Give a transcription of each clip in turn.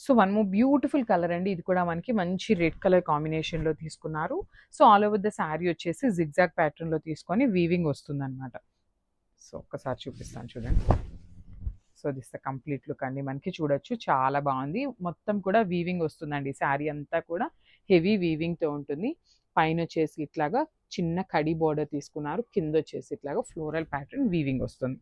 So one more beautiful colour అండి. ఇది కూడా మనకి మంచి రెడ్ కలర్ కాంబినేషన్‌లో తీసుకున్నారు. So all over the sari వచ్చేసి జిగ్‌జాగ్ ప్యాటర్న్‌లో తీసుకొని వీవింగ్ వస్తుందన్నమాట. సో ఒక్కసారి చూపిస్తాను చూడండి. So this the complete look అండి. మనకి చూడొచ్చు చాలా బాగుంది. మొత్తం కూడా వీవింగ్ వస్తుందండి. శారీ అంతా కూడా హెవీ వీవింగ్‌తో ఉంటుంది. పైన వచ్చేసి ఇట్లాగా చిన్న కడి బోర్డర్ తీసుకున్నారు. కింద వచ్చేసి ఇట్లాగా ఫ్లోరల్ ప్యాటర్న్ వీవింగ్ వస్తుంది.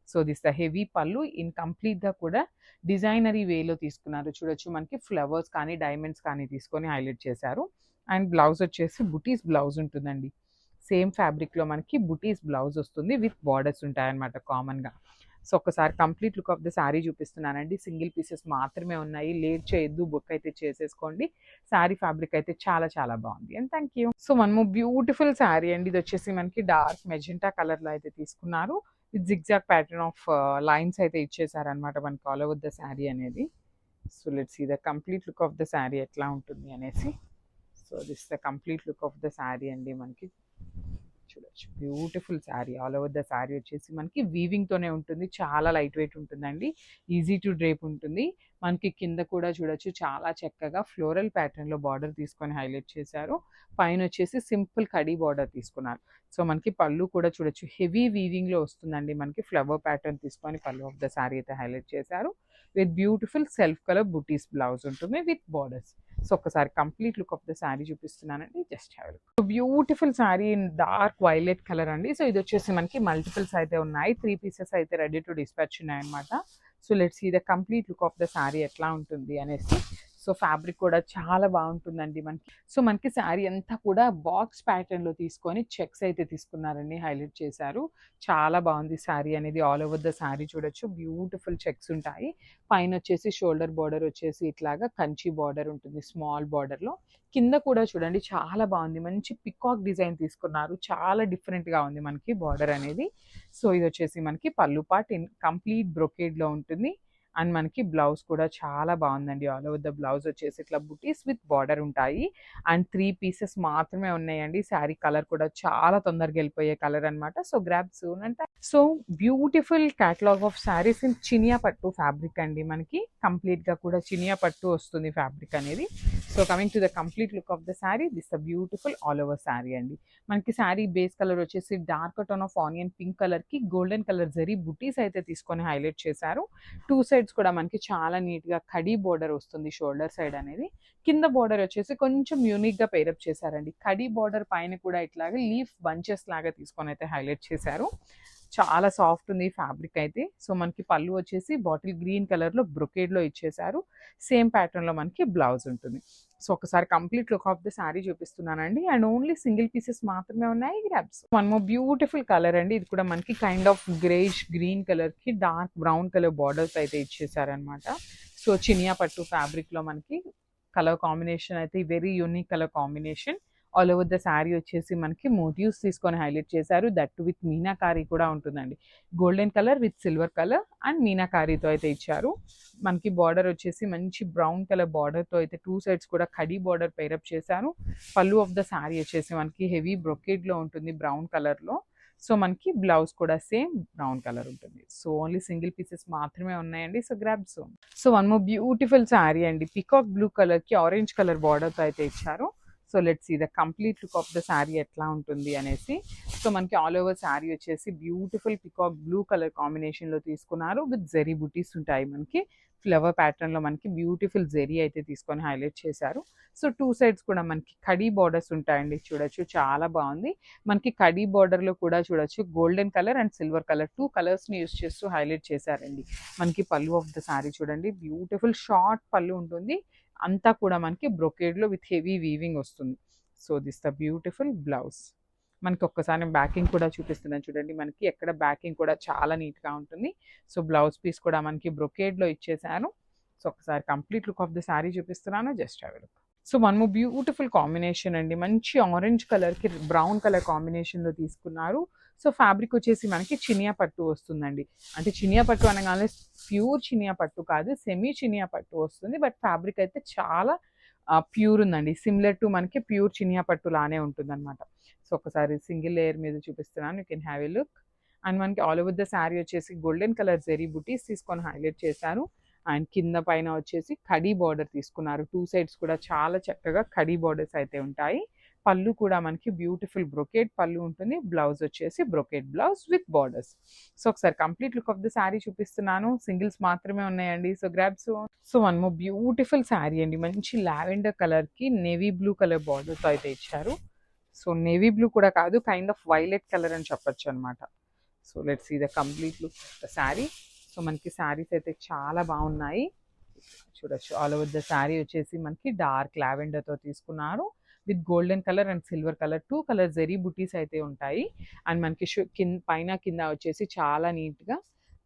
So this the heavy pallu in కంప్లీట్‌గా కూడా డిజైనరీ వేలో తీసుకున్నారు. చూడొచ్చు మనకి ఫ్లవర్స్ కానీ, డైమండ్స్ కానీ తీసుకొని హైలైట్ చేశారు. అండ్ బ్లౌజ్ వచ్చేసి బుటీస్ బ్లౌజ్ ఉంటుందండి. సేమ్ ఫ్యాబ్రిక్‌లో మనకి బుటీస్ బ్లౌజ్ వస్తుంది. విత్ బార్డర్స్ ఉంటాయన్నమాట కామన్‌గా. సో ఒక్కసారి complete look of the sari చూపిస్తున్నానండి. సింగిల్ పీసెస్ మాత్రమే ఉన్నాయి. లేట్ చేయొద్దు. బుక్ అయితే చేసేసుకోండి. శారీ ఫ్యాబ్రిక్ అయితే చాలా చాలా బాగుంది. And thank you. So one more beautiful sari అండి. ఇది వచ్చేసి మనకి డార్క్ మెజెంటా కలర్‌లో అయితే తీసుకున్నారు. With zigzag pattern of lines అయితే ఇచ్చేసారనమాట మనకి ఆల్ ఓవర్ ద శారీ అనేది. So let's see the complete look of the sari ఎట్లా ఉంటుంది అనేసి. So this the complete look of the sari అండి. మనకి చూడొచ్చు beautiful sari. All over the sari వచ్చేసి మనకి వీవింగ్‌తోనే ఉంటుంది. చాలా లైట్ వెయిట్ ఉంటుందండి. ఈజీ టు డ్రేప్ ఉంటుంది. మనకి కింద కూడా చూడొచ్చు చాలా చక్కగా ఫ్లోరల్ ప్యాటర్న్‌లో బార్డర్ తీసుకొని హైలైట్ చేశారు. పైన వచ్చేసి సింపుల్ కడీ బార్డర్ తీసుకున్నారు. సో మనకి పళ్ళు కూడా చూడొచ్చు హెవీ వీవింగ్‌లో వస్తుందండి. మనకి ఫ్లవర్ ప్యాటర్న్ తీసుకొని పళ్ళు ఆఫ్ ద శారీ అయితే హైలైట్ చేశారు. With beautiful self colour butis blouse ఉంటుంది విత్ బార్డర్స్. సో ఒక్కసారి complete look of the sari చూపిస్తున్నానండి. Just have a look. Beautiful sari in dark violet colour అండి. సో ఇది వచ్చేసి మనకి మల్టిపుల్స్ అయితే ఉన్నాయి. 3 పీసెస్ అయితే రెడీ టు డిస్పాచ్ ఉన్నాయన్నమాట. So let's see the complete look of the sari ఎట్లా ఉంటుంది అనేసి. సో ఫ్యాబ్రిక్ కూడా చాలా బాగుంటుందండి మనకి. సో మనకి శారీ అంతా కూడా బాక్స్ ప్యాటర్న్‌లో తీసుకొని చెక్స్ అయితే తీసుకున్నారండి. హైలైట్ చేశారు. చాలా బాగుంది శారీ అనేది. ఆల్ ఓవర్ ద శారీ చూడొచ్చు బ్యూటిఫుల్ చెక్స్ ఉంటాయి. పైన వచ్చేసి షోల్డర్ బార్డర్ వచ్చేసి ఇట్లాగా కంచి బార్డర్ ఉంటుంది స్మాల్ బార్డర్‌లో. కింద కూడా చూడండి చాలా బాగుంది. మంచి పికాక్ డిజైన్ తీసుకున్నారు. చాలా డిఫరెంట్‌గా ఉంది మనకి బార్డర్ అనేది. సో ఇది వచ్చేసి మనకి పళ్ళు పార్ట్ ఇన్ కంప్లీట్ బ్రొకేడ్‌లో ఉంటుంది. అండ్ మనకి బ్లౌజ్ కూడా చాలా బాగుందండి. ఆల్ ఓవర్ ద బ్లౌజ్ వచ్చేసి ఇట్లా బుటీస్ విత్ బార్డర్ ఉంటాయి. అండ్ 3 పీసెస్ మాత్రమే ఉన్నాయండి. శారీ కలర్ కూడా చాలా తొందరగా వెళ్ళిపోయే కలర్ అనమాట. సో గ్రాబ్ సూన్ అంటే so beautiful catalogue of saris in Chiniya పట్టు ఫ్యాబ్రిక్ అండి. మనకి కంప్లీట్‌గా కూడా చినియా పట్టు వస్తుంది ఫ్యాబ్రిక్ అనేది. So coming to the complete look of the sari this the beautiful all over sari అండి. మనకి శారీ బేస్ కలర్ వచ్చేసి dark tone of onion pink కలర్‌కి గోల్డెన్ కలర్ జరీ బుటీస్ అయితే తీసుకొని హైలైట్ చేశారు. 2 సైడ్స్ కూడా మనకి చాలా నీట్‌గా కడీ బోర్డర్ వస్తుంది షోల్డర్ సైడ్ అనేది. కింద బోర్డర్ వచ్చేసి కొంచెం యూనిక్‌గా పెయిరప్ చేశారండి. కడీ బోర్డర్ పైన కూడా ఇట్లాగా లీఫ్ బంచెస్ లాగా తీసుకొని అయితే హైలైట్ చేశారు. చాలా సాఫ్ట్ ఉంది ఫ్యాబ్రిక్ అయితే. సో మనకి పళ్ళు వచ్చేసి బాటిల్ గ్రీన్ కలర్‌లో బ్రొకేడ్‌లో ఇచ్చేశారు. సేమ్ ప్యాటర్న్‌లో మనకి బ్లౌజ్ ఉంటుంది. సో ఒకసారి complete look of the sari చూపిస్తున్నానండి. అండ్ ఓన్లీ సింగిల్ పీసెస్ మాత్రమే ఉన్నాయి. Grabs. One more beautiful colour అండి. ఇది కూడా మనకి కైండ్ ఆఫ్ గ్రేష్ గ్రీన్ కలర్‌కి డార్క్ బ్రౌన్ కలర్ బార్డర్స్ అయితే ఇచ్చేసారనమాట. సో చినియా పట్టు ఫ్యాబ్రిక్‌లో మనకి కలర్ కాంబినేషన్ అయితే very unique colour combination. All over the sari వచ్చేసి మనకి మోటివ్స్ తీసుకొని హైలైట్ చేశారు. దట్ విత్ మీనాకారి కూడా ఉంటుందండి. Golden colour with silver colour and మీనాకారితో అయితే ఇచ్చారు. మనకి బార్డర్ వచ్చేసి మంచి బ్రౌన్ కలర్ బార్డర్తో అయితే 2 సైడ్స్ కూడా కడీ బార్డర్ పెయిరప్ చేశారు. పళ్ళు ఆఫ్ ద శారీ వచ్చేసి మనకి హెవీ బ్రొకేడ్‌లో ఉంటుంది బ్రౌన్ కలర్‌లో. సో మనకి బ్లౌజ్ కూడా సేమ్ బ్రౌన్ కలర్ ఉంటుంది. సో ఓన్లీ సింగిల్ పీసెస్ మాత్రమే ఉన్నాయండి. So grab soon. So one more beautiful sari అండి. పికాక్ బ్లూ కలర్‌కి ఆరెంజ్ కలర్ బార్డర్తో అయితే ఇచ్చారు. So let's see the complete look of the sari ఎట్లా ఉంటుంది అనేసి. సో మనకి ఆల్ ఓవర్ శారీ వచ్చేసి బ్యూటిఫుల్ పికాక్ బ్లూ కలర్ కాంబినేషన్‌లో తీసుకున్నారు. విత్ జెరీ బుటీస్ ఉంటాయి మనకి. ఫ్లవర్ ప్యాటర్న్‌లో మనకి బ్యూటిఫుల్ జెరీ అయితే తీసుకొని హైలైట్ చేశారు. సో 2 సైడ్స్ కూడా మనకి కడీ బార్డర్స్ ఉంటాయండి. చూడొచ్చు చాలా బాగుంది. మనకి కడీ బార్డర్‌లో కూడా చూడొచ్చు golden colour and silver colour 2 కలర్స్‌ని యూజ్ చేస్తూ హైలైట్ చేశారండి. మనకి పళ్ళు ఆఫ్ ద శారీ చూడండి బ్యూటిఫుల్ షార్ట్ పళ్ళు ఉంటుంది. అంతా కూడా మనకి బ్రొకేడ్‌లో విత్ హెవీ వీవింగ్ వస్తుంది. So this the beautiful blouse. మనకి ఒక్కసారి బ్యాకింగ్ కూడా చూపిస్తున్నాను చూడండి. మనకి ఎక్కడ బ్యాకింగ్ కూడా చాలా నీట్‌గా ఉంటుంది. సో బ్లౌజ్ పీస్ కూడా మనకి బ్రొకేడ్‌లో ఇచ్చేసాను. సో ఒకసారి complete look of the sari చూపిస్తున్నాను. Just have a look. So one more beautiful combination అండి. మంచి ఆరెంజ్ కలర్‌కి బ్రౌన్ కలర్ కాంబినేషన్‌లో తీసుకున్నారు. సో ఫ్యాబ్రిక్ వచ్చేసి మనకి చినియా పట్టు వస్తుందండి. అంటే చినియా పట్టు అనగానే ప్యూర్ చినియా పట్టు కాదు. సెమీ చినియా పట్టు వస్తుంది. బట్ ఫ్యాబ్రిక్ అయితే చాలా ప్యూర్ ఉందండి. సిమిలర్ టు మనకి ప్యూర్ చినియా పట్టు లానే ఉంటుందన్నమాట. సో ఒకసారి సింగిల్ లేయర్ మీద చూపిస్తున్నాను. You can have a look. And మనకి ఆల్ ఓవర్ ద శారీ వచ్చేసి గోల్డెన్ కలర్ జెరీ బుటీస్ తీసుకొని హైలైట్ చేశారు. అండ్ కింద పైన వచ్చేసి కడీ బార్డర్ తీసుకున్నారు. 2 సైడ్స్ కూడా చాలా చక్కగా కడీ బార్డర్స్ అయితే ఉంటాయి. పళ్ళు కూడా మనకి బ్యూటిఫుల్ బ్రొకేడ్ పళ్ళు ఉంటుంది. బ్లౌజ్ వచ్చేసి brocade blouse with borders. So ఒకసారి complete look of the sari చూపిస్తున్నాను. సింగిల్స్ మాత్రమే ఉన్నాయండి. So grab so one more beautiful sari అండి. మంచి లావెండర్ కలర్కి నేవీ బ్లూ కలర్ బార్డర్తో అయితే ఇచ్చారు. సో నేవీ బ్లూ కూడా కాదు, కైండ్ ఆఫ్ వైలెట్ కలర్ అని చెప్పొచ్చు అనమాట. So let's see the complete look of the sari. So మనకి శారీస్ అయితే చాలా బాగున్నాయి. చూడొచ్చు ఆల్ ఓవర్ ద శారీ వచ్చేసి మనకి డార్క్ లావెండర్తో తీసుకున్నారు. With golden colour and silver colour 2 colour zari బుటీస్ అయితే ఉంటాయి. అండ్ మనకి పైన కింద వచ్చేసి చాలా నీట్గా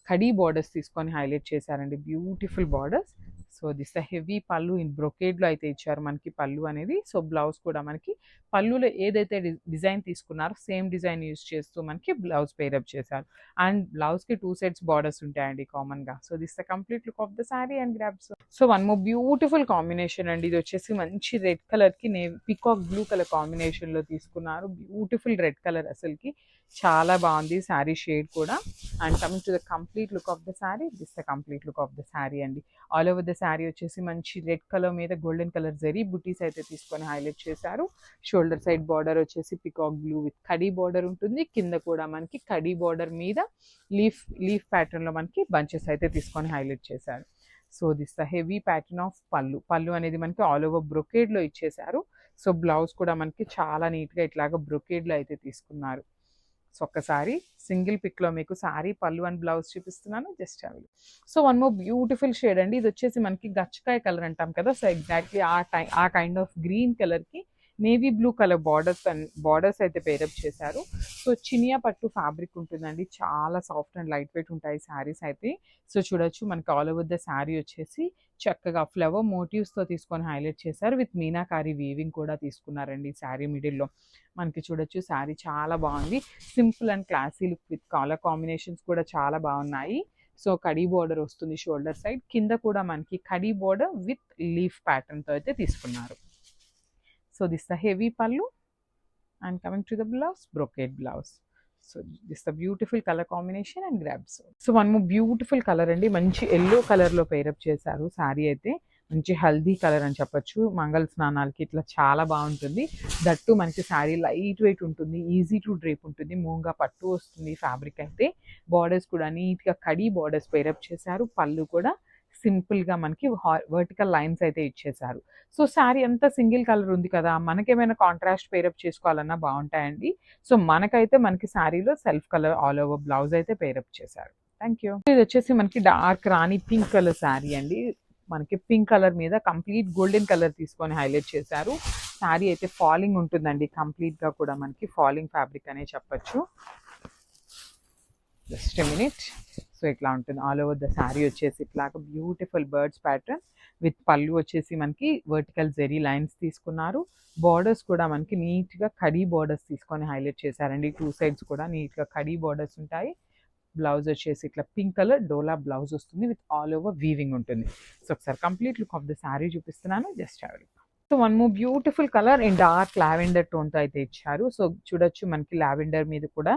కడీ బార్డర్స్ తీసుకొని హైలైట్ చేశారండి. Beautiful borders. So this the heavy pallu in బ్రొకేడ్లో అయితే ఇచ్చారు మనకి పళ్ళు అనేది. సో బ్లౌజ్ కూడా మనకి పళ్ళులో ఏదైతే డిజైన్ తీసుకున్నారో సేమ్ డిజైన్ యూజ్ చేస్తూ మనకి బ్లౌజ్ పేరప్ చేశారు. అండ్ బ్లౌజ్కి 2 సైడ్స్ బార్డర్స్ ఉంటాయండి కామన్గా. So this the complete look of the sari and grabs. So one more beautiful combination అండి. ఇది వచ్చేసి మంచి రెడ్ కలర్కి పికాక్ బ్లూ కలర్ కాంబినేషన్లో తీసుకున్నారు. బ్యూటిఫుల్ రెడ్ కలర్, అసలుకి చాలా బాగుంది శారీ షేడ్ కూడా. And coming to the complete look of the sari, this the complete look of the sari అండి. ఆల్ ఓవర్ ద శారీ వచ్చేసి మంచి రెడ్ కలర్ మీద గోల్డెన్ కలర్ జరీ బుటీస్ అయితే తీసుకొని హైలైట్ చేశారు. షోల్డర్ సైడ్ బార్డర్ వచ్చేసి peacock blue with khadi border ఉంటుంది. కింద కూడా మనకి కడీ బార్డర్ మీద లీఫ్ ప్యాటర్న్లో మనకి బంచెస్ అయితే తీసుకొని హైలైట్ చేశారు. So this the heavy pattern of పళ్ళు అనేది మనకి ఆల్ ఓవర్ బ్రొకేడ్లో ఇచ్చేశారు. సో బ్లౌజ్ కూడా మనకి చాలా నీట్గా ఇట్లాగా బ్రొకేడ్లో అయితే తీసుకున్నారు. సో ఒక్కసారి సింగిల్ పిక్లో మీకు శారీ పళ్ళు అండ్ బ్లౌజ్ చూపిస్తున్నాను, జస్ట్ అవి. So one more beautiful shade అండి. ఇది వచ్చేసి మనకి గచ్చకాయ కలర్ అంటాం కదా. సో ఎగ్జాక్ట్లీ ఆ కైండ్ ఆఫ్ గ్రీన్ కలర్కి నేవీ బ్లూ కలర్ బార్డర్స్ అయితే పేరప్ చేశారు. సో చినియా పట్టు ఫ్యాబ్రిక్ ఉంటుందండి. చాలా సాఫ్ట్ అండ్ లైట్ వెయిట్ ఉంటాయి శారీస్ అయితే. సో చూడొచ్చు మనకి ఆల్ ఓవర్ ద శారీ వచ్చేసి చక్కగా ఫ్లవర్ మోటివ్స్తో తీసుకొని హైలైట్ చేశారు. విత్ మీనాకారి వీవింగ్ కూడా తీసుకున్నారండి శారీ మిడిల్లో. మనకి చూడొచ్చు శారీ చాలా బాగుంది. Simple and classy look with colour combinations కూడా చాలా బాగున్నాయి. సో కడీ బార్డర్ వస్తుంది షోల్డర్ సైడ్. కింద కూడా మనకి కడీ బార్డర్ విత్ లీఫ్ ప్యాటర్న్తో అయితే తీసుకున్నారు. సో దిస్ ద హెవీ పళ్ళు and coming to the blouse, brocade blouse. So this the beautiful colour combination and grabs. So one more beautiful colour అండి. మంచి yellow కలర్లో పేరప్ చేశారు శారీ అయితే. మంచి హల్దీ కలర్ అని చెప్పొచ్చు. మంగళ స్నానాలకి ఇట్లా చాలా బాగుంటుంది. దట్టు మనకి శారీ లైట్ వెయిట్ ఉంటుంది, ఈజీ టు డ్రేప్ ఉంటుంది. మూంగా పట్టు వస్తుంది ఫ్యాబ్రిక్ అయితే. బార్డర్స్ కూడా నీట్గా కడీ బార్డర్స్ పేరప్ చేశారు. పళ్ళు కూడా సింపుల్గా మనకి వర్టికల్ లైన్స్ అయితే ఇచ్చేశారు. సో శారీ అంతా సింగిల్ కలర్ ఉంది కదా, మనకేమైనా కాంట్రాస్ట్ పేరప్ చేసుకోవాలన్నా బాగుంటాయండి. సో మనకి శారీలో self colour all over blouse అయితే పేరప్ చేశారు. Thank you. ఇది వచ్చేసి మనకి dark rani pink colour sari అండి. మనకి పింక్ కలర్ మీద కంప్లీట్ గోల్డెన్ కలర్ తీసుకొని హైలైట్ చేశారు. శారీ అయితే ఫాలింగ్ ఉంటుందండి. కంప్లీట్గా కూడా మనకి ఫాలింగ్ ఫ్యాబ్రిక్ అనే చెప్పచ్చు. Just minute. సో ఇట్లా ఉంటుంది ఆల్ ఓవర్ ద శారీ వచ్చేసి ఇట్లాగా బ్యూటిఫుల్ బర్డ్స్ ప్యాటర్న్ విత్ పళ్ళు వచ్చేసి మనకి వర్టికల్ జెరీ లైన్స్ తీసుకున్నారు. బార్డర్స్ కూడా మనకి నీట్గా కడీ బార్డర్స్ తీసుకొని హైలైట్ చేశారండి. 2 సైడ్స్ కూడా నీట్గా కడీ బార్డర్స్ ఉంటాయి. బ్లౌజ్ వచ్చేసి ఇట్లా పింక్ కలర్ డోలా బ్లౌజ్ వస్తుంది విత్ ఆల్ ఓవర్ వీవింగ్ ఉంటుంది. సో ఒకసారి complete look of the sari చూపిస్తున్నాను, just have a look. So one more beautiful colour in dark lavender టోన్తో అయితే ఇచ్చారు. సో చూడొచ్చు మనకి లావెండర్ మీద కూడా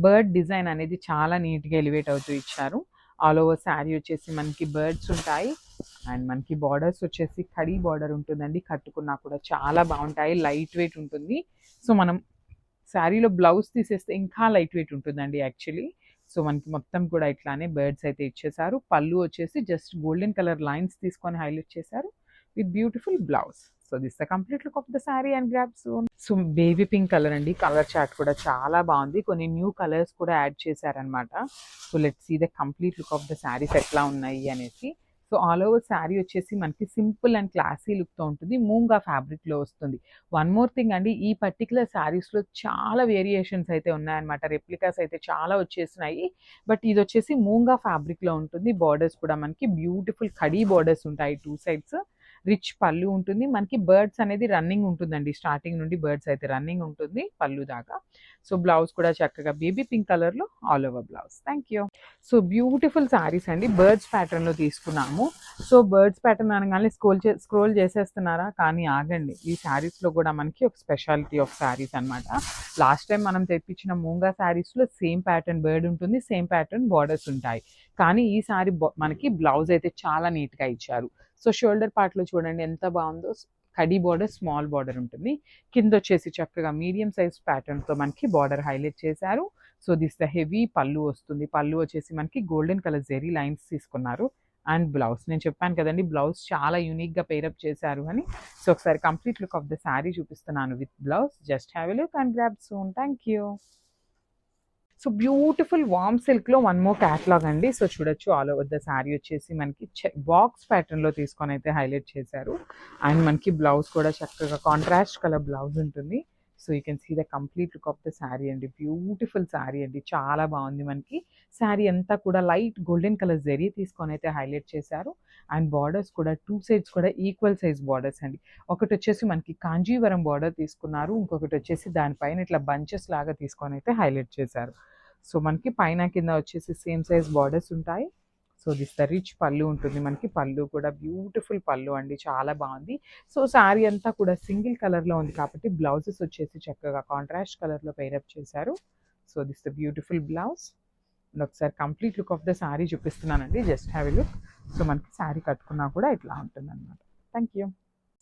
బర్డ్ డిజైన్ అనేది చాలా నీట్గా ఎలివేట్ అవుతూ ఇచ్చారు. ఆల్ ఓవర్ శారీ వచ్చేసి మనకి బర్డ్స్ ఉంటాయి. అండ్ మనకి బార్డర్స్ వచ్చేసి కడీ బార్డర్ ఉంటుందండి. కట్టుకున్నా కూడా చాలా బాగుంటాయి, లైట్ వెయిట్ ఉంటుంది. సో మనం శారీలో బ్లౌజ్ తీసేస్తే ఇంకా లైట్ వెయిట్ ఉంటుందండి యాక్చువల్లీ. సో మనకి మొత్తం కూడా ఇట్లానే బర్డ్స్ అయితే ఇచ్చేసారు. పళ్ళు వచ్చేసి జస్ట్ గోల్డెన్ కలర్ లైన్స్ తీసుకొని హైలైట్ చేశారు with beautiful blouse. So this the complete look of the sari and grabs. So baby pink colour అండి. కలర్ చార్ట్ కూడా చాలా బాగుంది. కొన్ని న్యూ కలర్స్ కూడా యాడ్ చేశారనమాట. So let's see the complete look of the saris ఎట్లా ఉన్నాయి అనేసి. సో ఆల్ ఓవర్ శారీ వచ్చేసి మనకి సింపుల్ అండ్ క్లాసీ లుక్తో ఉంటుంది. మూంగా ఫ్యాబ్రిక్లో వస్తుంది. వన్ మోర్ థింగ్ అండి, ఈ పర్టికులర్ శారీస్లో చాలా వేరియేషన్స్ అయితే ఉన్నాయన్నమాట. రెప్లికాస్ అయితే చాలా వచ్చేసినాయి. బట్ ఇది వచ్చేసి మూంగా ఫ్యాబ్రిక్లో ఉంటుంది. బార్డర్స్ కూడా మనకి బ్యూటిఫుల్ కడీ బార్డర్స్ ఉంటాయి 2 సైడ్స్. రిచ్ పళ్ళు ఉంటుంది. మనకి బర్డ్స్ అనేది రన్నింగ్ ఉంటుందండి. స్టార్టింగ్ నుండి బర్డ్స్ అయితే రన్నింగ్ ఉంటుంది పళ్ళు దాకా. సో బ్లౌజ్ కూడా చక్కగా బేబీ పింక్ కలర్‌లో all over blouse. Thank you. So beautiful saris అండి. బర్డ్స్ ప్యాటర్న్‌లో తీసుకున్నాము. సో బర్డ్స్ ప్యాటర్న్ అనగానే స్క్రోల్ చేసేస్తున్నారా? కానీ ఆగండి. ఈ శారీస్‌లో కూడా మనకి ఒక స్పెషాలిటీ ఆఫ్ శారీస్ అన్నమాట. లాస్ట్ టైం మనం తెప్పించిన మూంగా శారీస్‌లో సేమ్ ప్యాటర్న్ బర్డ్ ఉంటుంది. సేమ్ ప్యాటర్న్ బార్డర్స్ ఉంటాయి. కానీ ఈ సారీ మనకి బ్లౌజ్ అయితే చాలా నీట్‌గా ఇచ్చారు. సో షోల్డర్ పార్ట్‌లో చూడండి ఎంత బావుందో. కడీ బార్డర్, స్మాల్ బార్డర్ ఉంటుంది. కిందొచ్చేసి చక్కగా మీడియం సైజ్ ప్యాటర్న్‌తో మనకి బార్డర్ హైలైట్ చేశారు. సో దిస్ ద హెవీ పళ్ళు వస్తుంది. పళ్ళు వచ్చేసి మనకి గోల్డెన్ కలర్ జెరీ లైన్స్ తీసుకున్నారు. అండ్ బ్లౌజ్ నేను చెప్పాను కదండీ బ్లౌజ్ చాలా యూనిక్‌గా పెయిరప్ చేశారు అని. సో ఒకసారి complete look of the sari చూపిస్తున్నాను with blouse. Just have a look and grab soon. Thank you. So beautiful warm సిల్క్‌లో వన్ మోర్ క్యాటలాగ్ అండి. సో చూడొచ్చు ఆల్ ఓవర్ ద శారీ వచ్చేసి మనకి బాక్స్ ప్యాటర్న్‌లో తీసుకొని అయితే హైలైట్ చేశారు. అండ్ మనకి బ్లౌజ్ కూడా చక్కగా కాంట్రాస్ట్ కలర్ బ్లౌజ్ ఉంటుంది. So you can see the complete look of the sari అండి. బ్యూటిఫుల్ శారీ అండి. చాలా బాగుంది. మనకి శారీ అంతా కూడా లైట్ గోల్డెన్ కలర్ జెరీ తీసుకొని అయితే హైలైట్ చేశారు. అండ్ బార్డర్స్ కూడా 2 సైడ్స్ కూడా ఈక్వల్ సైజ్ బార్డర్స్ అండి. ఒకటి వచ్చేసి మనకి కాంజీవరం బార్డర్ తీసుకున్నారు. ఇంకొకటి వచ్చేసి దానిపైన ఇట్లా బంచెస్ లాగా తీసుకొని అయితే హైలైట్ చేశారు. సో మనకి పైన కింద వచ్చేసి సేమ్ సైజ్ బార్డర్స్ ఉంటాయి. సో దిస్ ద రిచ్ పళ్ళు ఉంటుంది. మనకి పళ్ళు కూడా బ్యూటిఫుల్ పళ్ళు అండి. చాలా బాగుంది. సో శారీ అంతా కూడా సింగిల్ కలర్‌లో ఉంది కాబట్టి బ్లౌజెస్ వచ్చేసి చక్కగా కాంట్రాస్ట్ కలర్‌లో పెయిరప్ చేశారు. So this the beautiful blouse. And ఒకసారి complete look of the sari చూపిస్తున్నానండి. Just have a look. So మనకి శారీ కట్టుకున్నా కూడా ఇట్లా ఉంటుందన్నమాట. Thank you.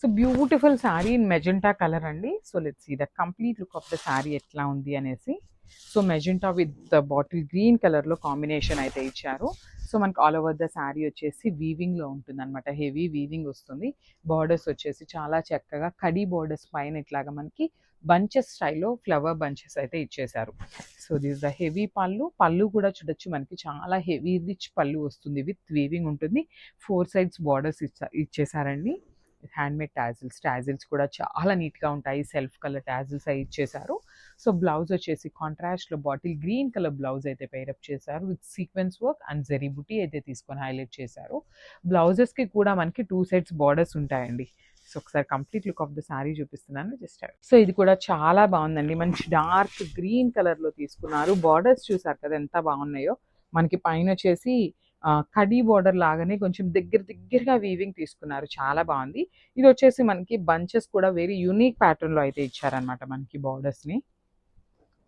So beautiful sari in magenta colour అండి. So let's see the complete look of the sari ఎట్లా ఉంది అనేసి. So magenta with bottle green కలర్‌లో కాంబినేషన్ అయితే ఇచ్చారు. సో మనకి ఆల్ ఓవర్ ద శారీ వచ్చేసి వీవింగ్‌లో ఉంటుందన్నమాట. హెవీ వీవింగ్ వస్తుంది. బార్డర్స్ వచ్చేసి చాలా చక్కగా కడీ బార్డర్స్ పైన ఇట్లాగా మనకి బంచెస్ స్టైల్‌లో ఫ్లవర్ బంచెస్ అయితే ఇచ్చేశారు. సో దిస్ ద హెవీ పళ్ళు. పళ్ళు కూడా చూడొచ్చు మనకి చాలా హెవీ రిచ్ పళ్ళు వస్తుంది. విత్ వీవింగ్ ఉంటుంది. 4 సైడ్స్ బార్డర్స్ ఇచ్చేసారండి. హ్యాండ్‌మేడ్ టాజిల్స్ కూడా చాలా నీట్‌గా ఉంటాయి. సెల్ఫ్ కలర్ టాజిల్స్ అయి ఇచ్చేశారు. సో బ్లౌజ్ వచ్చేసి కాంట్రాస్ట్‌లో బాటిల్ గ్రీన్ కలర్ బ్లౌజ్ అయితే పెయిరప్ చేశారు. With sequence work and zari buti అయితే తీసుకొని హైలైట్ చేశారు. బ్లౌజెస్‌కి కూడా మనకి 2 సైడ్స్ బార్డర్స్ ఉంటాయండి. సో ఒకసారి complete look of the sari చూపిస్తున్నాను. జస్ట్ సో ఇది కూడా చాలా బాగుందండి. మంచి డార్క్ గ్రీన్ కలర్‌లో తీసుకున్నారు. బార్డర్స్ చూసారు కదా ఎంత బాగున్నాయో. మనకి పైన వచ్చేసి కడీ బార్డర్ లాగానే కొంచెం దగ్గరగా వీవింగ్ తీసుకున్నారు. చాలా బాగుంది. ఇది వచ్చేసి మనకి బంచెస్ కూడా వెరీ యూనిక్ ప్యాటర్న్‌లో అయితే ఇచ్చారనమాట మనకి బార్డర్స్‌ని.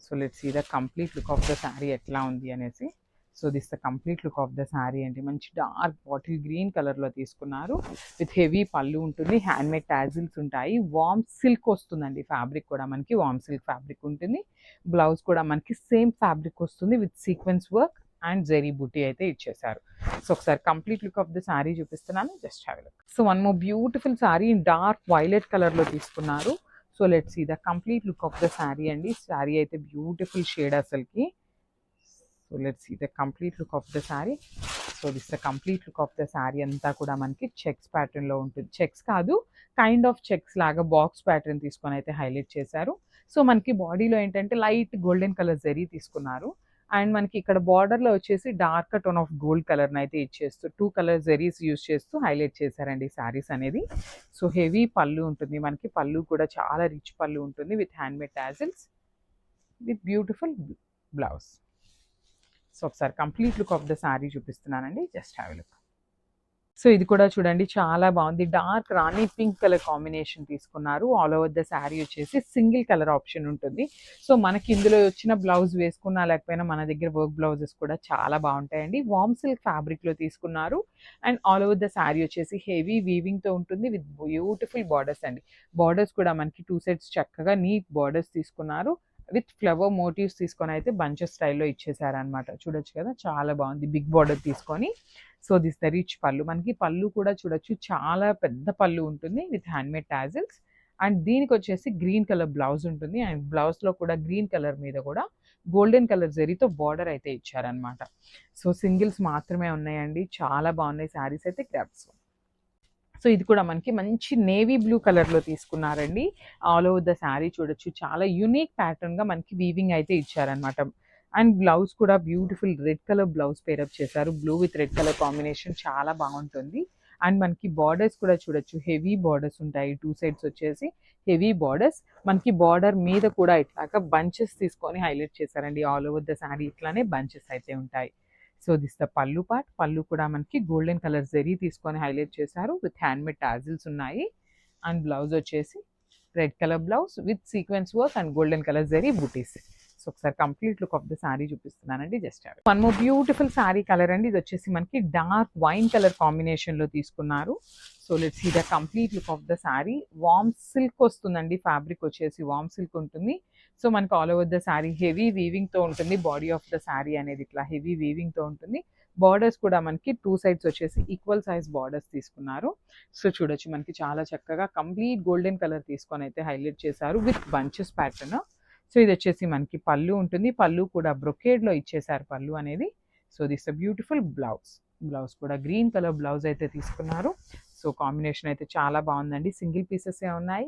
So let's see the complete look of the sari ఎట్లా ఉంది అనేసి. So this the complete look of the sari అండి. మంచి డార్క్ బాటిల్ గ్రీన్ కలర్‌లో తీసుకున్నారు. విత్ హెవీ పళ్ళు ఉంటుంది. హ్యాండ్‌మేడ్ టాజిల్స్ ఉంటాయి. వార్మ్ సిల్క్ వస్తుందండి. ఫ్యాబ్రిక్ కూడా మనకి వార్మ్ సిల్క్ ఫ్యాబ్రిక్ ఉంటుంది. బ్లౌజ్ కూడా మనకి సేమ్ ఫ్యాబ్రిక్ వస్తుంది. With sequence work and zari buti అయితే ఇచ్చేశారు. సో ఒకసారి complete look of the sari చూపిస్తున్నాను. Just have a look. So one more beautiful sari in dark violet కలర్‌లో తీసుకున్నారు. So let's see the complete look of the sari అండి. శారీ అయితే బ్యూటిఫుల్ షేడ్ అసలుకి. So let's see the complete look of the sari. So this the complete look of the sari అంతా కూడా మనకి checks ప్యాటర్న్‌లో ఉంటుంది. చెక్స్ కాదు, కైండ్ ఆఫ్ చెక్స్ లాగా బాక్స్ ప్యాటర్న్ తీసుకొని అయితే హైలైట్ చేశారు. సో మనకి బాడీలో ఏంటంటే లైట్ గోల్డెన్ కలర్ జరీ తీసుకున్నారు. అండ్ మనకి ఇక్కడ బార్డర్‌లో వచ్చేసి డార్క్ టోన్ ఆఫ్ గోల్డ్ కలర్‌ని అయితే ఇచ్చేస్తూ 2 కలర్ జరీస్ యూజ్ చేస్తూ హైలైట్ చేశారండి శారీస్ అనేది. సో హెవీ పళ్ళు ఉంటుంది. మనకి పళ్ళు కూడా చాలా రిచ్ పళ్ళు ఉంటుంది. With handmade tassels with beautiful blouse. So ఒకసారి complete look of the sari చూపిస్తున్నానండి. Just have a look. So ఇది కూడా చూడండి చాలా బాగుంది. Dark rani pink colour combination తీసుకున్నారు. ఆల్ ఓవర్ ద శారీ వచ్చేసి సింగిల్ కలర్ ఆప్షన్ ఉంటుంది. సో మనకి ఇందులో వచ్చిన బ్లౌజ్ వేసుకున్నా లేకపోయినా మన దగ్గర వర్క్ బ్లౌజెస్ కూడా చాలా బాగుంటాయండి. వార్మ్ సిల్క్ ఫ్యాబ్రిక్లో తీసుకున్నారు. And all over the sari వచ్చేసి హెవీ వీవింగ్తో ఉంటుంది. విత్ బ్యూటిఫుల్ బార్డర్స్ అండి. బార్డర్స్ కూడా మనకి 2 సైడ్స్ చక్కగా నీట్ బార్డర్స్ తీసుకున్నారు. విత్ ఫ్లవర్ మోటివ్స్ తీసుకొని అయితే బంచెస్ స్టైల్లో ఇచ్చేసారనమాట. చూడొచ్చు కదా చాలా బాగుంది. బిగ్ బార్డర్ తీసుకొని. సో దిస్ ద రిచ్ పళ్ళు. మనకి పళ్ళు కూడా చూడొచ్చు చాలా పెద్ద పళ్ళు ఉంటుంది. With handmade tassels. అండ్ దీనికి వచ్చేసి గ్రీన్ కలర్ బ్లౌజ్ ఉంటుంది. అండ్ బ్లౌజ్లో కూడా గ్రీన్ కలర్ మీద కూడా గోల్డెన్ కలర్ జరీతో బార్డర్ అయితే ఇచ్చారనమాట. సో సింగిల్స్ మాత్రమే ఉన్నాయండి. చాలా బాగున్నాయి శారీస్ అయితే. గ్రాబ్స్. సో ఇది కూడా మనకి మంచి నేవీ బ్లూ కలర్‌లో తీసుకున్నారండి. ఆల్ ఓవర్ ద శారీ చూడొచ్చు చాలా యూనిక్ ప్యాటర్న్‌గా మనకి వీవింగ్ అయితే ఇచ్చారనమాట. అండ్ బ్లౌజ్ కూడా beautiful red colour blouse pair up చేశారు. Blue with red colour combination చాలా బాగుంటుంది. అండ్ మనకి బార్డర్స్ కూడా చూడొచ్చు, హెవీ బార్డర్స్ ఉంటాయి. 2 సైడ్స్ వచ్చేసి హెవీ బార్డర్స్. మనకి బార్డర్ మీద కూడా ఇట్లాగా బంచెస్ తీసుకొని హైలైట్ చేశారండి. ఆల్ ఓవర్ ద శారీ ఇట్లానే బంచెస్ అయితే ఉంటాయి. So this the pallu part. పళ్ళు కూడా మనకి గోల్డెన్ కలర్ జరీ తీసుకొని హైలైట్ చేశారు. విత్ హ్యాండ్మేడ్ టాజిల్స్ ఉన్నాయి. అండ్ బ్లౌజ్ వచ్చేసి red colour blouse with sequence work and golden colour zari butis. So ఒకసారి complete look of the sari చూపిస్తున్నానండి. Just one more beautiful sari colour అండి. ఇది వచ్చేసి మనకి డార్క్ వైన్ కలర్ కాంబినేషన్ లో తీసుకున్నారు. So let's see the complete look of the sari. వామ్ silk వస్తుందండి, ఫ్యాబ్రిక్ వచ్చేసి వామ్ సిల్క్ ఉంటుంది. సో మనకి all over the sari heavy weaving తో ఉంటుంది. బాడీ ఆఫ్ ద శారీ అనేది ఇట్లా హెవీ వీవింగ్ తో ఉంటుంది. బార్డర్స్ కూడా మనకి 2 సైడ్స్ వచ్చేసి ఈక్వల్ సైజ్ బార్డర్స్ తీసుకున్నారు. సో చూడొచ్చు మనకి చాలా చక్కగా కంప్లీట్ గోల్డెన్ కలర్ తీసుకొని అయితే హైలైట్ చేశారు విత్ బంచెస్ ప్యాటర్న్. సో ఇది వచ్చేసి మనకి పళ్ళు ఉంటుంది. పళ్ళు కూడా బ్రొకేడ్ లో ఇచ్చేసారు పళ్ళు అనేది. So this beautiful blouse. Blouse కూడా గ్రీన్ కలర్ బ్లౌజ్ అయితే తీసుకున్నారు. సో కాంబినేషన్ అయితే చాలా బాగుందండి. సింగిల్ పీసెస్ ఏ ఉన్నాయి.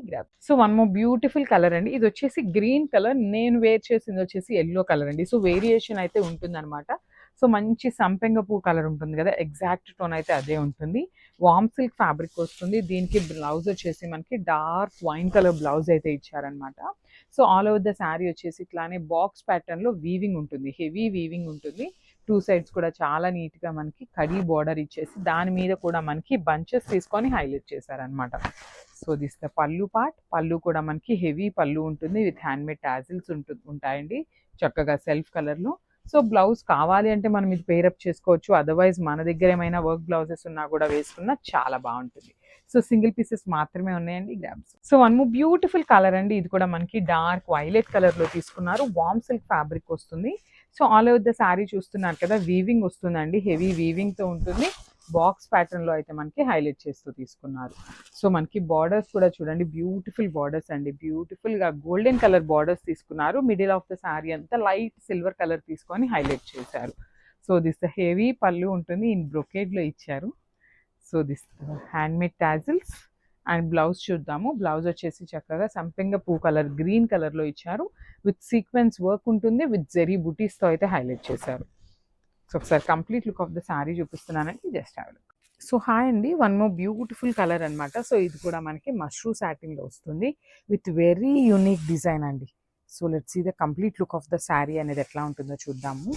So one more beautiful colour అండి. ఇది వచ్చేసి గ్రీన్ కలర్, నేను వేర్ చేసింది వచ్చేసి ఎల్లో కలర్ అండి. సో వేరియేషన్ అయితే ఉంటుంది అనమాట. సో మంచి సంపెంగ పువ్వు కలర్ ఉంటుంది కదా, ఎగ్జాక్ట్ టోన్ అయితే అదే ఉంటుంది. వామ్ సిల్క్ ఫ్యాబ్రిక్ వస్తుంది. దీనికి బ్లౌజ్ వచ్చేసి మనకి డార్క్ వైన్ కలర్ బ్లౌజ్ అయితే ఇచ్చారనమాట. So all over the sari వచ్చేసి ఇట్లానే బాక్స్ ప్యాటర్న్ లో వీవింగ్ ఉంటుంది, హెవీ వీవింగ్ ఉంటుంది. 2 సైడ్స్ కూడా చాలా నీట్ గా మనకి కడీ బార్డర్ ఇచ్చేసి దాని మీద కూడా మనకి బంచెస్ తీసుకొని హైలైట్ చేశారనమాట. So this the pallu part. పళ్ళు కూడా మనకి హెవీ పళ్ళు ఉంటుంది విత్ హ్యాండ్మేడ్ టాజిల్స్ ఉంటాయండి చక్కగా సెల్ఫ్ కలర్ లో. సో బ్లౌజ్ కావాలి అంటే మనం ఇది పేరప్ చేసుకోవచ్చు. అదర్వైజ్ మన దగ్గర ఏమైనా వర్క్ బ్లౌజెస్ ఉన్నా కూడా వేసుకున్నా చాలా బాగుంటుంది. సో సింగిల్ పీసెస్ మాత్రమే ఉన్నాయండి. Grabs. So one more beautiful colour అండి. ఇది కూడా మనకి డార్క్ వైలెట్ కలర్ లో తీసుకున్నారు. వామ్ సిల్క్ ఫ్యాబ్రిక్ వస్తుంది. So all over the sari చూస్తున్నారు కదా, వీవింగ్ వస్తుందండి, హెవీ వీవింగ్ తో ఉంటుంది. బాక్స్ ప్యాటర్న్ లో అయితే మనకి హైలైట్ చేస్తూ తీసుకున్నారు. సో మనకి బార్డర్స్ కూడా చూడండి, బ్యూటిఫుల్ బార్డర్స్ అండి. బ్యూటిఫుల్ గా గోల్డెన్ కలర్ బార్డర్స్ తీసుకున్నారు. మిడిల్ ఆఫ్ ద శారీ అంతా లైట్ సిల్వర్ కలర్ తీసుకొని హైలైట్ చేశారు. సో దిస్ హెవీ పళ్ళు ఉంటుంది, ఇన్ బ్రొకేడ్ లో ఇచ్చారు. So this handmade tassels. And blouse చూద్దాము. బ్లౌజ్ వచ్చేసి చక్కగా సంపెంగ పూ కలర్ గ్రీన్ కలర్ లో ఇచ్చారు. విత్ సీక్వెన్స్ వర్క్ ఉంటుంది, విత్ జెరీ బుటీస్ తో అయితే హైలైట్ చేశారు. సో ఒకసారి complete look of the sari చూపిస్తున్నానండి. Just have look. So hi అండి, వన్ మోర్ బ్యూటిఫుల్ కలర్ అనమాట. సో ఇది కూడా మనకి మష్రూ సాటిన్ లో వస్తుంది విత్ వెరీ యూనిక్ డిజైన్ అండి. So let's see the complete look of the sari అనేది ఎట్లా ఉంటుందో చూద్దాము.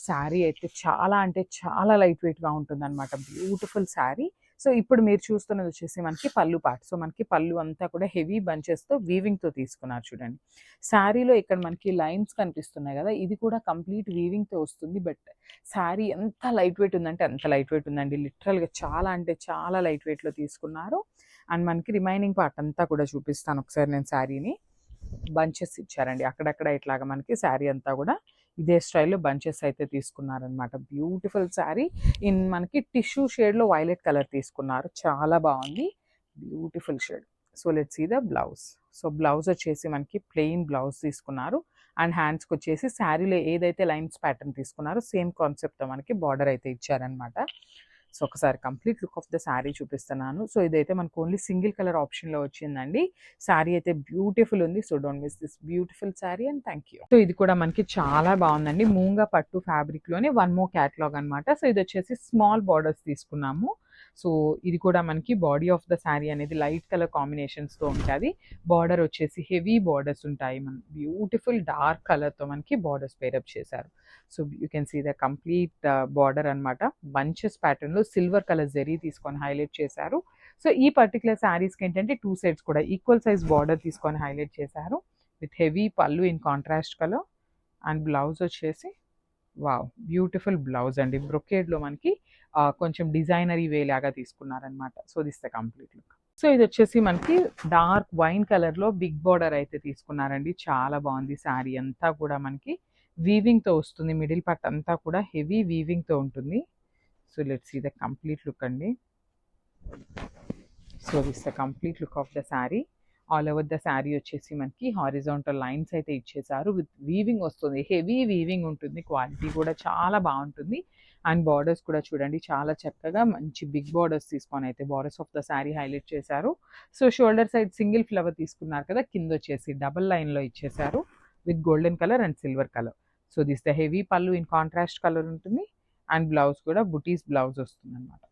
శారీ అయితే చాలా అంటే చాలా లైట్ వెయిట్ గా ఉంటుంది అనమాట. బ్యూటిఫుల్ శారీ. సో ఇప్పుడు మీరు చూస్తున్నది వచ్చేసి మనకి పళ్ళు పార్ట్. సో మనకి పళ్ళు అంతా కూడా హెవీ బంచెస్ తో వీవింగ్ తో తీసుకున్నారు చూడండి. శారీలో ఇక్కడ మనకి లైన్స్ కనిపిస్తున్నాయి కదా, ఇది కూడా కంప్లీట్ వీవింగ్ తో వస్తుంది. బట్ శారీ ఎంత లైట్ వెయిట్ ఉందంటే అంత లైట్ వెయిట్ ఉందండి. లిటరల్ గా చాలా అంటే చాలా లైట్ వెయిట్ లో తీసుకున్నారు. అండ్ మనకి రిమైనింగ్ పార్ట్ అంతా కూడా చూపిస్తాను ఒకసారి నేను. శారీని బంచెస్ ఇచ్చారండి అక్కడక్కడ, ఇట్లాగా మనకి శారీ అంతా కూడా ఇదే స్టైల్లో బంచెస్ అయితే తీసుకున్నారనమాట. బ్యూటిఫుల్ శారీ. ఇన్ మనకి టిష్యూ షేడ్ లో వైలెట్ కలర్ తీసుకున్నారు. చాలా బాగుంది, beautiful shade. So let's see the blouse. So blouse వచ్చేసి మనకి ప్లెయిన్ బ్లౌజ్ తీసుకున్నారు. అండ్ హ్యాండ్స్కి వచ్చేసి శారీలో ఏదైతే లైన్స్ ప్యాటర్న్ తీసుకున్నారో సేమ్ కాన్సెప్ట్తో మనకి బార్డర్ అయితే ఇచ్చారనమాట. సో ఒకసారి complete look of the sari చూపిస్తున్నాను. సో ఇదైతే మనకు ఓన్లీ సింగిల్ కలర్ ఆప్షన్లో వచ్చిందండి. శారీ అయితే బ్యూటిఫుల్ ఉంది. So don't miss this beautiful sari and thank you. So ఇది కూడా మనకి చాలా బాగుందండి. మూంగా పట్టు ఫ్యాబ్రిక్లోనే వన్ మోర్ క్యాటలాగ్ అనమాట. సో ఇది వచ్చేసి స్మాల్ బార్డర్స్ తీసుకున్నాము. సో ఇది కూడా మనకి బాడీ ఆఫ్ ద శారీ అనేది లైట్ కలర్ కాంబినేషన్స్తో ఉంటుంది. బార్డర్ వచ్చేసి హెవీ బార్డర్స్ ఉంటాయి. మన బ్యూటిఫుల్ డార్క్ కలర్తో మనకి బార్డర్స్ పేరప్ చేశారు. So you can see the complete border అనమాట. బంచెస్ ప్యాటర్న్లో సిల్వర్ కలర్ జరీ తీసుకొని హైలైట్ చేశారు. సో ఈ పర్టికులర్ శారీస్కి ఏంటంటే 2 సైడ్స్ కూడా ఈక్వల్ సైజ్ బార్డర్ తీసుకొని హైలైట్ చేశారు with heavy pallu in contrast colour. And blouse వచ్చేసి వావ్ బ్యూటిఫుల్ బ్లౌజ్ అండి. బ్రొకేడ్లో మనకి కొంచెం డిజైనరీ వే లాగా తీసుకున్నారనమాట. So this the complete look. So ఇది వచ్చేసి మనకి డార్క్ వైన్ కలర్లో బిగ్ బార్డర్ అయితే తీసుకున్నారండి. చాలా బాగుంది. శారీ అంతా కూడా మనకి వీవింగ్తో వస్తుంది. మిడిల్ పార్ట్ అంతా కూడా హెవీ వీవింగ్తో ఉంటుంది. So let's see the complete look అండి. So this the complete look of the sari. All over the sari వచ్చేసి మనకి హారిజాంటల్ లైన్స్ అయితే ఇచ్చేసారు. విత్ వీవింగ్ వస్తుంది, హెవీ వీవింగ్ ఉంటుంది. క్వాలిటీ కూడా చాలా బాగుంటుంది. అండ్ బార్డర్స్ కూడా చూడండి చాలా చక్కగా మంచి బిగ్ బార్డర్స్ తీసుకొని అయితే borders of the sari highlight చేశారు. So shoulder side single flower తీసుకున్నారు కదా, కింద వచ్చేసి డబల్ లైన్లో ఇచ్చేసారు with golden colour and silver colour. So this the heavy pallu in contrast colour ఉంటుంది. అండ్ బ్లౌజ్ కూడా బుటీస్ బ్లౌజ్ వస్తుంది అనమాట.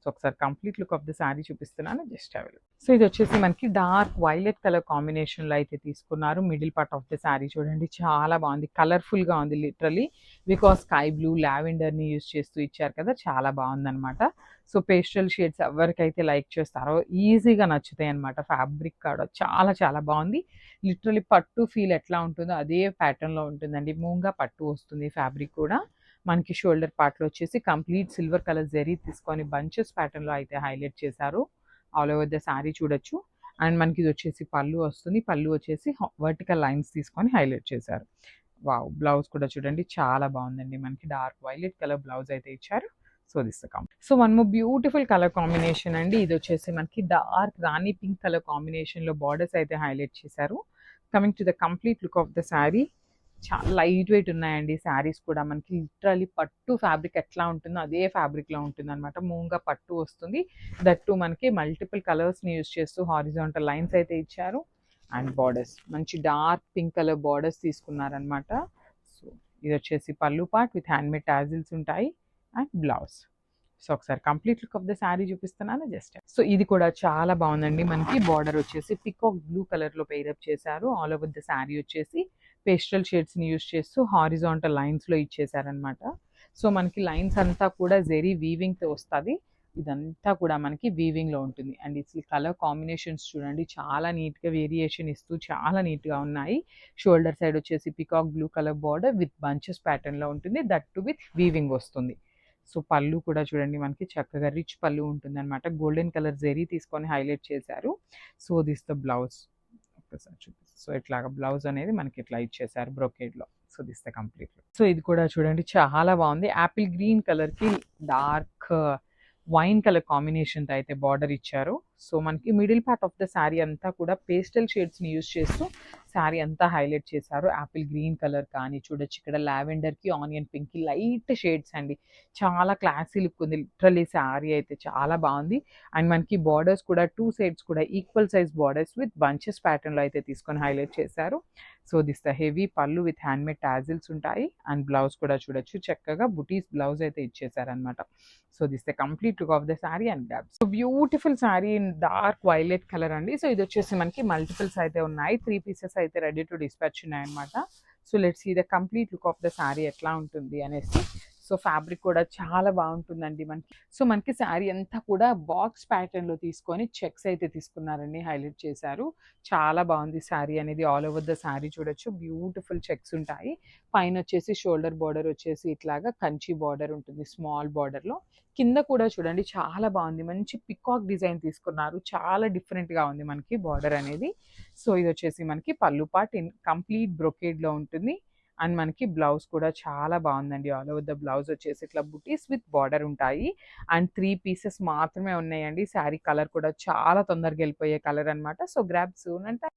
సో ఒకసారి complete look of the sari చూపిస్తున్నాను, జస్ట్ అవైలబుల్. సో ఇది వచ్చేసి మనకి డార్క్ వైలెట్ కలర్ కాంబినేషన్లో అయితే తీసుకున్నారు. Middle part of the sari చూడండి, చాలా బాగుంది, కలర్ఫుల్గా ఉంది లిటరలీ, బికాస్ స్కై బ్లూ లావెండర్ని యూజ్ చేస్తూ ఇచ్చారు కదా, చాలా బాగుందన్నమాట. సో పేస్టల్ షేడ్స్ ఎవరికైతే లైక్ చేస్తారో ఈజీగా నచ్చుతాయి అనమాట. ఫ్యాబ్రిక్ కూడా చాలా చాలా బాగుంది. లిటరలీ పట్టు ఫీల్ ఎట్లా ఉంటుందో అదే ప్యాటర్న్లో ఉంటుందండి. మూంగా పట్టు వస్తుంది ఫ్యాబ్రిక్ కూడా. మనకి షోల్డర్ పార్ట్లో వచ్చేసి కంప్లీట్ సిల్వర్ కలర్ జరీ తీసుకొని బంచెస్ ప్యాటర్న్లో అయితే హైలైట్ చేశారు. ఆల్ ఓవర్ ద శారీ చూడొచ్చు. అండ్ మనకి ఇది వచ్చేసి పళ్ళు వస్తుంది. పళ్ళు వచ్చేసి వర్టికల్ లైన్స్ తీసుకొని హైలైట్ చేశారు. వావ్, బ్లౌజ్ కూడా చూడండి, చాలా బాగుందండి. మనకి డార్క్ వైలెట్ కలర్ బ్లౌజ్ అయితే ఇచ్చారు. So this so one more beautiful colour combination అండి. ఇది వచ్చేసి మనకి డార్క్ రాణి పింక్ కలర్ కాంబినేషన్లో బార్డర్స్ అయితే హైలైట్ చేశారు. Coming to the complete look of the sari, చాలా లైట్ వెయిట్ ఉన్నాయండి శారీస్ కూడా. మనకి లిటరలీ పట్టు ఫ్యాబ్రిక్ ఎట్లా ఉంటుందో అదే ఫ్యాబ్రిక్లో ఉంటుంది అనమాట. మూంగా పట్టు వస్తుంది. దట్టు మనకి మల్టిపుల్ కలర్స్ని యూజ్ చేస్తూ హారిజాంటల్ లైన్స్ అయితే ఇచ్చారు. అండ్ బార్డర్స్ మంచి డార్క్ పింక్ కలర్ బార్డర్స్ తీసుకున్నారనమాట. సో ఇది వచ్చేసి pallu part with handmade tassels ఉంటాయి. And blouse. సో ఒకసారి complete look of the sari చూపిస్తున్నాను జస్ట్. సో ఇది కూడా చాలా బాగుందండి. మనకి బార్డర్ వచ్చేసి పికాక్ బ్లూ కలర్లో పెయిరప్ చేశారు. ఆల్ ఓవర్ ద శారీ వచ్చేసి పేస్టల్ షేడ్స్ని యూజ్ చేస్తూ హారిజాంటల్ లైన్స్లో ఇచ్చేసారనమాట. సో మనకి లైన్స్ అంతా కూడా జెరీ వీవింగ్తో వస్తుంది. ఇదంతా కూడా మనకి వీవింగ్లో ఉంటుంది. అండ్ ఇట్స్ కలర్ కాంబినేషన్స్ చూడండి, చాలా నీట్గా వేరియేషన్ ఇస్తూ చాలా నీట్గా ఉన్నాయి. షోల్డర్ సైడ్ వచ్చేసి peacock blue colour border with bunches ప్యాటర్న్లో ఉంటుంది. దట్ టు విత్ వీవింగ్ వస్తుంది. సో పళ్ళు కూడా చూడండి, మనకి చక్కగా రిచ్ పళ్ళు ఉంటుంది అనమాట. గోల్డెన్ కలర్ జెరీ తీసుకొని హైలైట్ చేశారు. So this the blouse. ఒక్కసారి చూపిస్తాను. సో ఇట్లాగా బ్లౌజ్ అనేది మనకి ఇట్లా ఇచ్చేసారు బ్రొకేడ్లో. So this the complete. So ఇది కూడా చూడండి, చాలా బాగుంది. యాపిల్ గ్రీన్ కలర్కి డార్క్ వైన్ కలర్ కాంబినేషన్తో అయితే బార్డర్ ఇచ్చారు. సో మనకి middle part of the sari అంతా కూడా పేస్టల్ షేడ్స్ని యూజ్ చేస్తూ శారీ అంతా హైలైట్ చేశారు. యాపిల్ గ్రీన్ కలర్ కానీ చూడొచ్చు, ఇక్కడ లావెండర్కి ఆనియన్ పింక్కి లైట్ షేడ్స్ అండి. చాలా క్లాసీ లుక్ ఉంది లిటరలీ. శారీ అయితే చాలా బాగుంది. అండ్ మనకి బార్డర్స్ కూడా టూ సైడ్స్ కూడా equal size borders with bunches ప్యాటర్న్లో అయితే తీసుకొని హైలైట్ చేశారు. So this the heavy pallu with handmade tassels ఉంటాయి. అండ్ బ్లౌజ్ కూడా చూడొచ్చు, చక్కగా బుటీస్ బ్లౌజ్ అయితే ఇచ్చేసారనమాట. So this the complete look of the sari and gaps. So beautiful sari in dark violet colour అండి. సో ఇది వచ్చేసి మనకి మల్టిపుల్స్ అయితే ఉన్నాయి. 3 పీసెస్ అయితే రెడీ టు డిస్పాచ్ ఉన్నాయన్నమాట. So let's see the complete look of the sari ఎట్లా ఉంటుంది అనేసి. సో ఫ్యాబ్రిక్ కూడా చాలా బాగుంటుందండి మనకి. సో మనకి శారీ అంతా కూడా బాక్స్ ప్యాటర్న్లో తీసుకొని చెక్స్ అయితే తీసుకున్నారండి, హైలైట్ చేశారు. చాలా బాగుంది శారీ అనేది. ఆల్ ఓవర్ ద శారీ చూడొచ్చు, బ్యూటిఫుల్ చెక్స్ ఉంటాయి. పైన వచ్చేసి షోల్డర్ బార్డర్ వచ్చేసి ఇట్లాగా కంచి బార్డర్ ఉంటుంది స్మాల్ బార్డర్లో. కింద కూడా చూడండి, చాలా బాగుంది. మంచి పికాక్ డిజైన్ తీసుకున్నారు. చాలా డిఫరెంట్గా ఉంది మనకి బార్డర్ అనేది. సో ఇది వచ్చేసి మనకి పళ్ళు పార్ట్ ఇన్ కంప్లీట్ బ్రొకేడ్లో ఉంటుంది. అండ్ మనకి బ్లౌజ్ కూడా చాలా బాగుందండి. ఆల్ ఓవర్ ద బ్లౌజ్ వచ్చేసి ఇట్లా బుటీస్ విత్ బార్డర్ ఉంటాయి. అండ్ 3 పీసెస్ మాత్రమే ఉన్నాయండి. శారీ కలర్ కూడా చాలా తొందరగా వెళ్ళిపోయే కలర్ అనమాట. సో గ్రాబ్ సూన్ అంటే